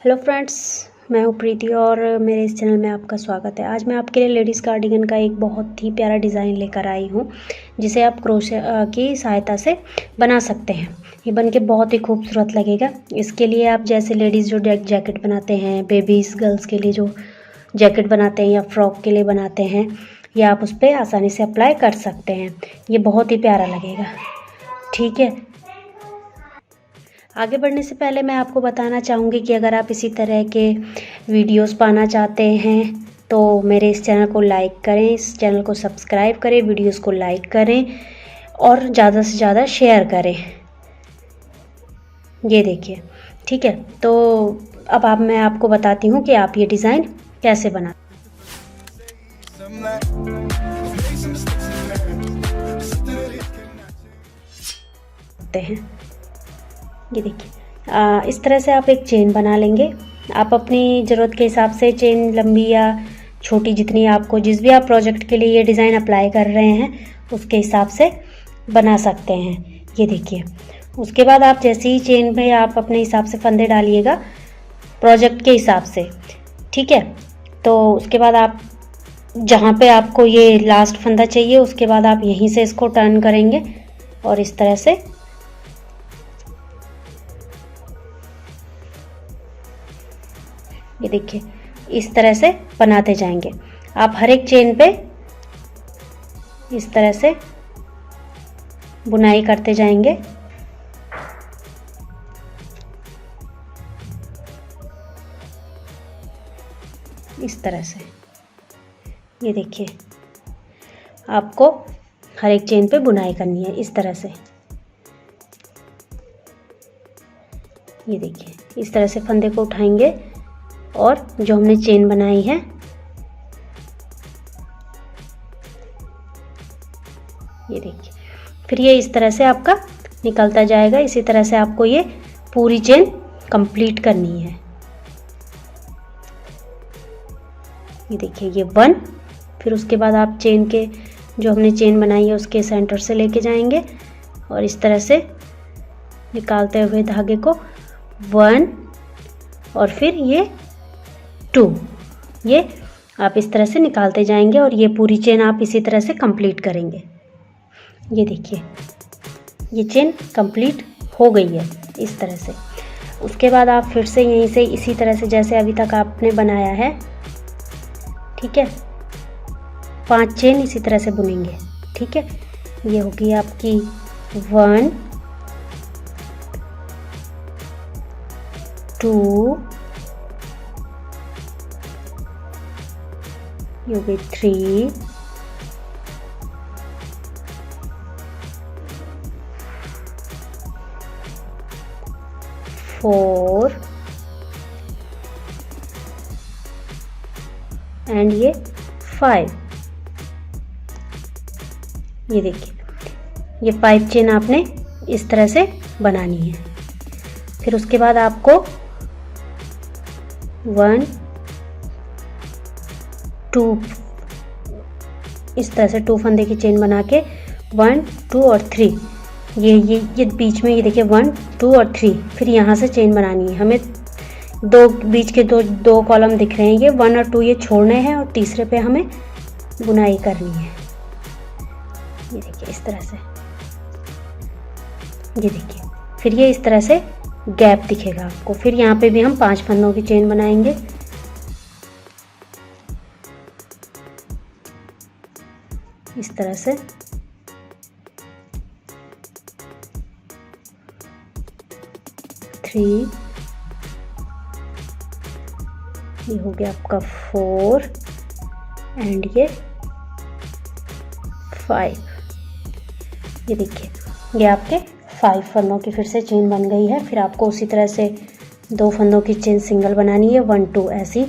Hello friends, मैं हूँ प्रीति और मेरे इस चैनल में आपका स्वागत है। आज मैं आपके लिए लेडीज़ कार्डिगन का एक बहुत ही प्यारा डिज़ाइन लेकर आई हूँ, जिसे आप क्रोशे की सहायता से बना सकते हैं। ये बनके बहुत ही खूबसूरत लगेगा। इसके लिए आप जैसे लेडीज़ जो जैकेट बनाते हैं, बेबीज़ गर्ल्स के लिए जो जैकेट बनाते हैं या फ्रॉक के लिए बनाते हैं, या आप उस पर आसानी से अप्लाई कर सकते हैं। ये बहुत ही प्यारा लगेगा। ठीक है, आगे बढ़ने से पहले मैं आपको बताना चाहूँगी कि अगर आप इसी तरह के वीडियोस पाना चाहते हैं तो मेरे इस चैनल को लाइक करें, इस चैनल को सब्सक्राइब करें, वीडियोस को लाइक करें और ज़्यादा से ज़्यादा शेयर करें। ये देखिए, ठीक है। तो अब मैं आपको बताती हूँ कि आप ये डिज़ाइन कैसे बनाते हैं। ये देखिए, इस तरह से आप एक चेन बना लेंगे। आप अपनी ज़रूरत के हिसाब से चेन लंबी या छोटी, जितनी आपको, जिस भी आप प्रोजेक्ट के लिए ये डिज़ाइन अप्लाई कर रहे हैं उसके हिसाब से बना सकते हैं। ये देखिए, उसके बाद आप जैसे ही चेन में आप अपने हिसाब से फंदे डालिएगा प्रोजेक्ट के हिसाब से, ठीक है। तो उसके बाद आप जहाँ पे आपको ये लास्ट फंदा चाहिए, उसके बाद आप यहीं से इसको टर्न करेंगे और इस तरह से ये देखिए, इस तरह से बनाते जाएंगे। आप हर एक चेन पे इस तरह से बुनाई करते जाएंगे। इस तरह से ये देखिए, आपको हर एक चेन पे बुनाई करनी है इस तरह से। ये देखिए, इस तरह से फंदे को उठाएंगे और जो हमने चेन बनाई है ये देखिए, फिर ये इस तरह से आपका निकलता जाएगा। इसी तरह से आपको ये पूरी चेन कंप्लीट करनी है। ये देखिए, ये 1, फिर उसके बाद आप चेन के जो हमने चेन बनाई है उसके सेंटर से लेके जाएंगे और इस तरह से निकालते हुए धागे को 1 और फिर ये 2, ये आप इस तरह से निकालते जाएंगे और ये पूरी चेन आप इसी तरह से कंप्लीट करेंगे। ये देखिए, ये चेन कंप्लीट हो गई है इस तरह से। उसके बाद आप फिर से यहीं से इसी तरह से जैसे अभी तक आपने बनाया है, ठीक है, 5 चेन इसी तरह से बुनेंगे। ठीक है, ये होगी आपकी 1 2, ये हो गई 3, 4 एंड ये 5। ये देखिए, ये 5 चेन आपने इस तरह से बनानी है। फिर उसके बाद आपको 1 2 इस तरह से 2 फंदे की चेन बना के 1 2 और 3, ये बीच में, ये देखिए 1 2 और 3, फिर यहाँ से चेन बनानी है। हमें दो बीच के दो कॉलम दिख रहे हैं, ये 1 और 2 ये छोड़ने हैं और तीसरे पे हमें बुनाई करनी है। ये देखिए, इस तरह से, ये देखिए, फिर ये इस तरह से गैप दिखेगा आपको। फिर यहाँ पे भी हम 5 फंदों की चेन बनाएंगे। इस तरह से 3, ये हो गया आपका 4 एंड ये 5। ये देखिए, ये आपके 5 फंदों की फिर से चेन बन गई है। फिर आपको उसी तरह से 2 फंदों की चेन सिंगल बनानी है, 1 2 ऐसी।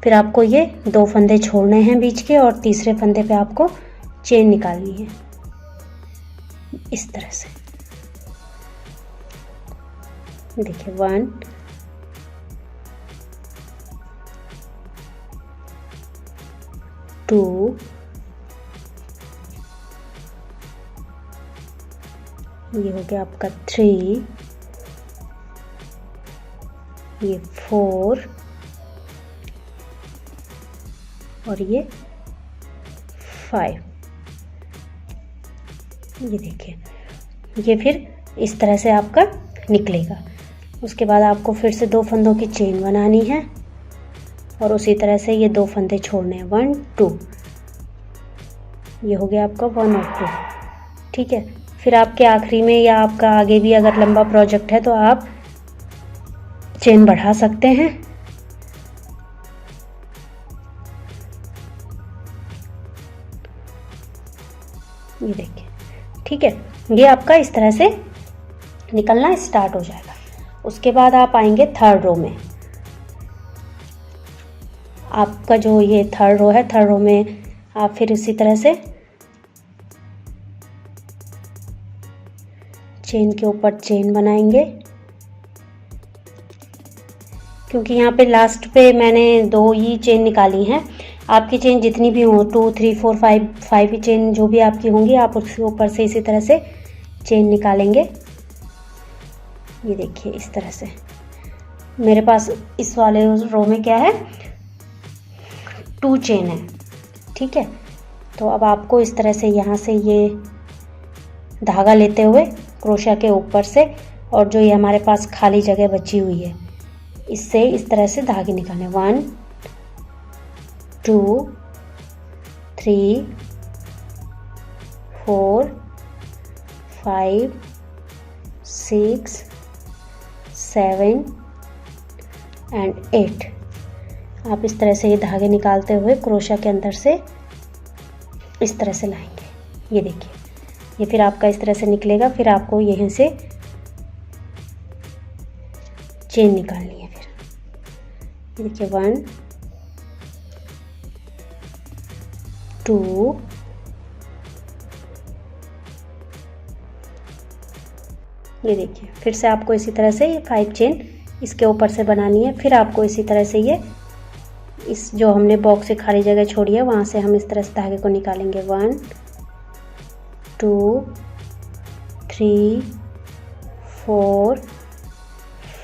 फिर आपको ये 2 फंदे छोड़ने हैं बीच के और तीसरे फंदे पे आपको चेन निकालनी है इस तरह से। देखिए, 1 2 ये हो गया आपका 3, ये 4 और ये 5। ये देखिए, ये फिर इस तरह से आपका निकलेगा। उसके बाद आपको फिर से 2 फंदों की चेन बनानी है और उसी तरह से ये 2 फंदे छोड़ने हैं, 1 2। ये हो गया आपका 1 और 2, ठीक है। फिर आपके आखिरी में या आपका आगे भी अगर लंबा प्रोजेक्ट है तो आप चेन बढ़ा सकते हैं। ये देखिए, ठीक है। ये आपका इस तरह से निकलना स्टार्ट हो जाएगा। उसके बाद आप आएंगे 3rd रो में। आपका जो ये 3rd रो है, 3rd रो में आप फिर इसी तरह से चेन के ऊपर चेन बनाएंगे, क्योंकि यहाँ पे लास्ट पे मैंने 2 ही चेन निकाली हैं। आपकी चेन जितनी भी हो, 2 3 4 5 ही चेन जो भी आपकी होंगी, आप उसके ऊपर से इसी तरह से चेन निकालेंगे। ये देखिए, इस तरह से मेरे पास इस वाले रो में क्या है, 2 चेन है, ठीक है। तो अब आपको इस तरह से यहाँ से ये धागा लेते हुए क्रोशा के ऊपर से, और जो ये हमारे पास खाली जगह बची हुई है, इससे इस तरह से धागे निकालें। 1 2 3 4 5 6 7 एंड 8। आप इस तरह से ये धागे निकालते हुए क्रोशा के अंदर से इस तरह से लाएंगे। ये देखिए, ये फिर आपका इस तरह से निकलेगा। फिर आपको यहीं से चेन निकालनी है। फिर ये देखिए, 1 2 ये देखिए, फिर से आपको इसी तरह से ये 5 चेन इसके ऊपर से बनानी है। फिर आपको इसी तरह से ये इस जो हमने बॉक्स से खाली जगह छोड़ी है वहाँ से हम इस तरह से धागे को निकालेंगे। 1 2 3 4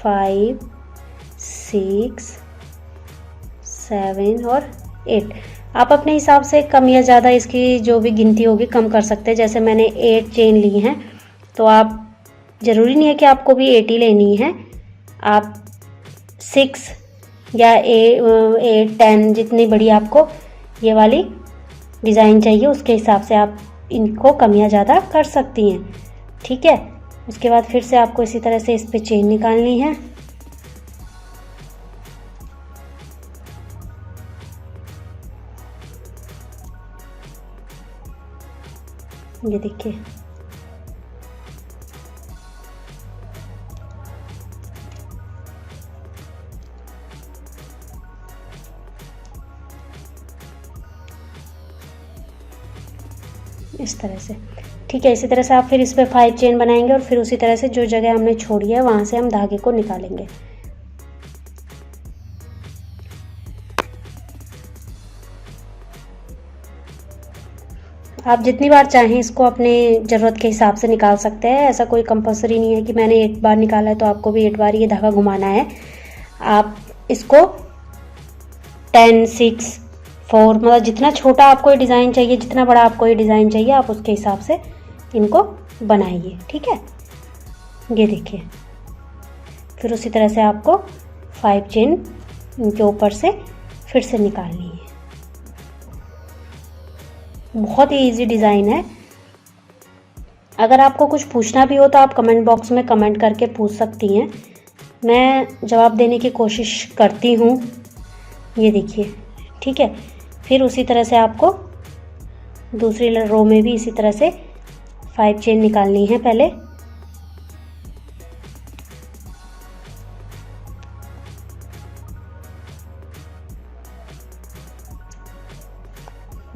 5 6 7 और 8। आप अपने हिसाब से कम या ज़्यादा इसकी जो भी गिनती होगी कम कर सकते हैं। जैसे मैंने 8 चेन ली हैं, तो आप ज़रूरी नहीं है कि आपको भी 8 ही लेनी है। आप 6 या 8 10 जितनी बड़ी आपको ये वाली डिज़ाइन चाहिए उसके हिसाब से आप इनको कम या ज़्यादा कर सकती हैं, ठीक है। उसके बाद फिर से आपको इसी तरह से इस पे चेन निकालनी है। ये देखिए, इस तरह से, ठीक है। इसी तरह से आप फिर इस पे 5 चेन बनाएंगे और फिर उसी तरह से जो जगह हमने छोड़ी है वहाँ से हम धागे को निकालेंगे। आप जितनी बार चाहें इसको अपने ज़रूरत के हिसाब से निकाल सकते हैं। ऐसा कोई कंपल्सरी नहीं है कि मैंने 8 बार निकाला है तो आपको भी 8 बार ये धागा घुमाना है। आप इसको 10 6 4 मतलब जितना छोटा आपको ये डिज़ाइन चाहिए, जितना बड़ा आपको ये डिज़ाइन चाहिए, आप उसके हिसाब से इनको बनाइए, ठीक है। ये देखिए, फिर उसी तरह से आपको 5 चेन इनके ऊपर से फिर से निकालनी है। बहुत ही इजी डिज़ाइन है। अगर आपको कुछ पूछना भी हो तो आप कमेंट बॉक्स में कमेंट करके पूछ सकती हैं, मैं जवाब देने की कोशिश करती हूँ। ये देखिए, ठीक है। फिर उसी तरह से आपको दूसरी रो में भी इसी तरह से 5 चेन निकालनी है पहले।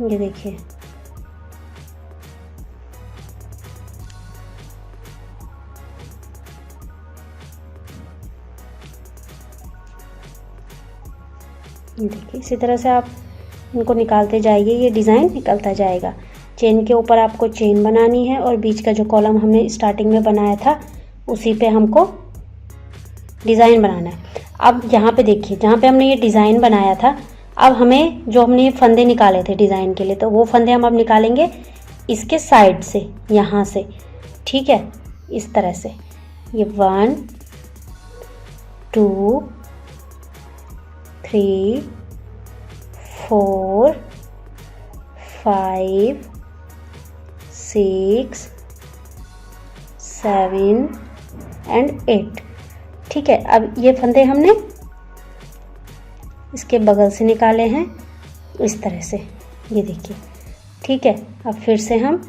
ये देखिए, देखिए इसी तरह से आप इनको निकालते जाइए, ये डिज़ाइन निकलता जाएगा। चेन के ऊपर आपको चेन बनानी है और बीच का जो कॉलम हमने स्टार्टिंग में बनाया था उसी पे हमको डिज़ाइन बनाना है। अब यहाँ पे देखिए, जहाँ पे हमने ये डिज़ाइन बनाया था, अब हमें जो हमने ये फंदे निकाले थे डिज़ाइन के लिए, तो वो फंदे हम अब निकालेंगे इसके साइड से, यहाँ से, ठीक है, इस तरह से। ये 1 2 3 4 5 6 7 एंड 8, ठीक है। अब ये फंदे हमने इसके बगल से निकाले हैं इस तरह से, ये देखिए, ठीक है। अब फिर से हम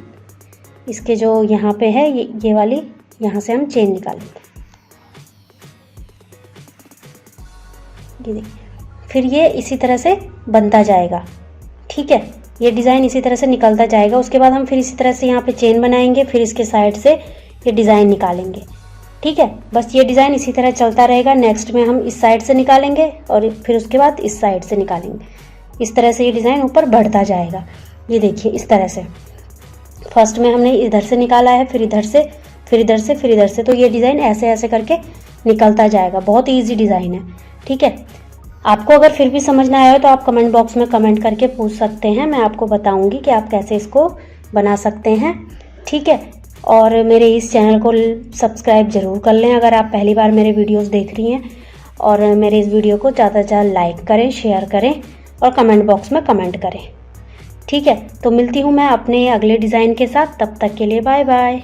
इसके जो यहाँ पे है ये वाली, यहाँ से हम चेन निकालेंगे, ये देखिए। फिर ये इसी तरह से बनता जाएगा, ठीक है। ये डिज़ाइन इसी तरह से निकलता जाएगा। उसके बाद हम फिर इसी तरह से यहाँ पे चेन बनाएंगे, फिर इसके साइड से ये डिज़ाइन निकालेंगे, ठीक है। बस ये डिज़ाइन इसी तरह चलता रहेगा। नेक्स्ट में हम इस साइड से निकालेंगे और फिर उसके बाद इस साइड से निकालेंगे। इस तरह से ये डिज़ाइन ऊपर बढ़ता जाएगा, ये देखिए, इस तरह से। फर्स्ट में हमने इधर से निकाला है, फिर इधर से, फिर इधर से, फिर इधर से, तो ये डिज़ाइन ऐसे ऐसे करके निकलता जाएगा। बहुत ईजी डिज़ाइन है, ठीक है। आपको अगर फिर भी समझ ना आया हो तो आप कमेंट बॉक्स में कमेंट करके पूछ सकते हैं, मैं आपको बताऊंगी कि आप कैसे इसको बना सकते हैं, ठीक है। और मेरे इस चैनल को सब्सक्राइब ज़रूर कर लें अगर आप पहली बार मेरे वीडियोस देख रही हैं, और मेरे इस वीडियो को ज़्यादा से ज़्यादा लाइक करें, शेयर करें और कमेंट बॉक्स में कमेंट करें, ठीक है। तो मिलती हूँ मैं अपने अगले डिज़ाइन के साथ, तब तक के लिए बाय बाय।